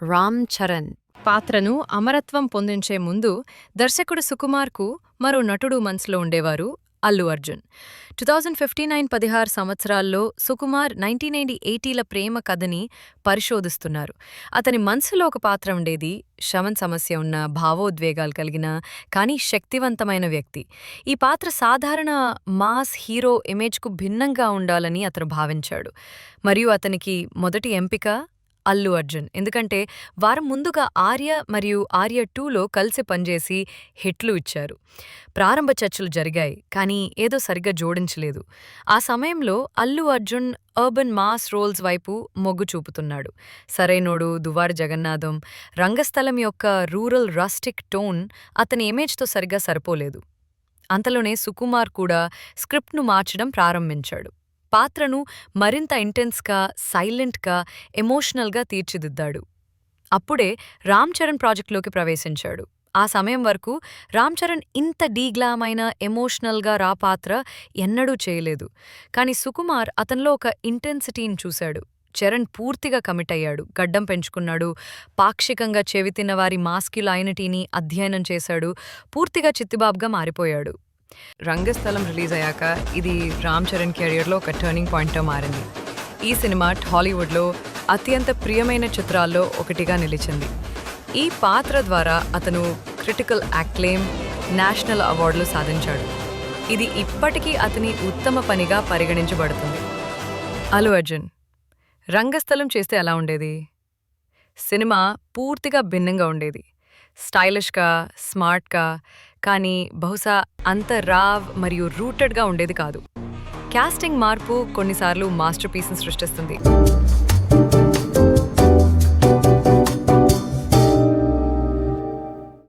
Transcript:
రామ్ చరణ్ పాత్రను అమరత్వం పొందించే ముందు దర్శకుడు సుకుమార్కు మరో నటుడు మనసులో ఉండేవారు అల్లు అర్జున్. 2015-16 సంవత్సరాల్లో సుకుమార్ 1980ల ప్రేమ కథని పరిశోధిస్తున్నారు. అతని మనసులో ఒక పాత్ర ఉండేది, శమన్ సమస్య ఉన్న, భావోద్వేగాలు కలిగిన, కానీ శక్తివంతమైన వ్యక్తి. ఈ పాత్ర సాధారణ మాస్ హీరో ఇమేజ్కు భిన్నంగా ఉండాలని అతను భావించాడు. మరియు అతనికి మొదటి ఎంపిక అల్లు అర్జున్. ఎందుకంటే వారం ముందుగా ఆర్య మరియు ఆర్య 2లో కలిసి పనిచేసి హిట్లు ఇచ్చారు. ప్రారంభ చర్చలు జరిగాయి, కానీ ఏదో సరిగ్గా జోడించలేదు. ఆ సమయంలో Allu Arjun urban mass roles వైపు మొగ్గు చూపుతున్నాడు. సరైనోడు, దువ్వారు జగన్నాథం, రంగస్థలం యొక్క రూరల్ రస్టిక్ టోన్ అతని ఇమేజ్తో సరిగ్గా సరిపోలేదు. అంతలోనే సుకుమార్ కూడా స్క్రిప్ట్ను మార్చడం ప్రారంభించాడు. పాత్రను మరింత ఇంటెన్స్గా, సైలెంట్గా, ఎమోషనల్గా తీర్చిదిద్దాడు. అప్పుడే రామ్ చరణ్ ప్రాజెక్టులోకి ప్రవేశించాడు. ఆ సమయం వరకు రామ్ చరణ్ ఇంత డీగ్లామైన, ఎమోషనల్గా రా పాత్ర ఎన్నడూ చేయలేదు. కానీ సుకుమార్ అతనిలో ఒక ఇంటెన్సిటీని చూశాడు. చరణ్ పూర్తిగా కమిట్ అయ్యాడు, గడ్డం పెంచుకున్నాడు, పాక్షికంగా చెవితిన్నవారి మాస్క్యులైనిటీని అధ్యయనం చేశాడు, పూర్తిగా చిత్తిబాబుగా మారిపోయాడు. రంగస్థలం రిలీజ్ అయ్యాక ఇది రామ్ చరణ్ కెరియర్లో ఒక టర్నింగ్ పాయింట్గా మారింది. ఈ సినిమా హాలీవుడ్లో అత్యంత ప్రియమైన చిత్రాల్లో ఒకటిగా నిలిచింది. ఈ పాత్ర ద్వారా అతను క్రిటికల్ యాక్లెయిమ్, నేషనల్ అవార్డులు సాధించాడు. ఇది ఇప్పటికీ అతని ఉత్తమ పనిగా పరిగణించబడుతుంది. అల్లు అర్జున్ రంగస్థలం చేస్తే ఎలా ఉండేది? సినిమా పూర్తిగా భిన్నంగా ఉండేది. స్టైలిష్గా, స్మార్ట్గా, కానీ బహుశా అంత రావ్ మరియు రూటెడ్గా ఉండేది కాదు. కాస్టింగ్ మార్పు కొన్నిసార్లు మాస్టర్ పీస్ని సృష్టిస్తుంది.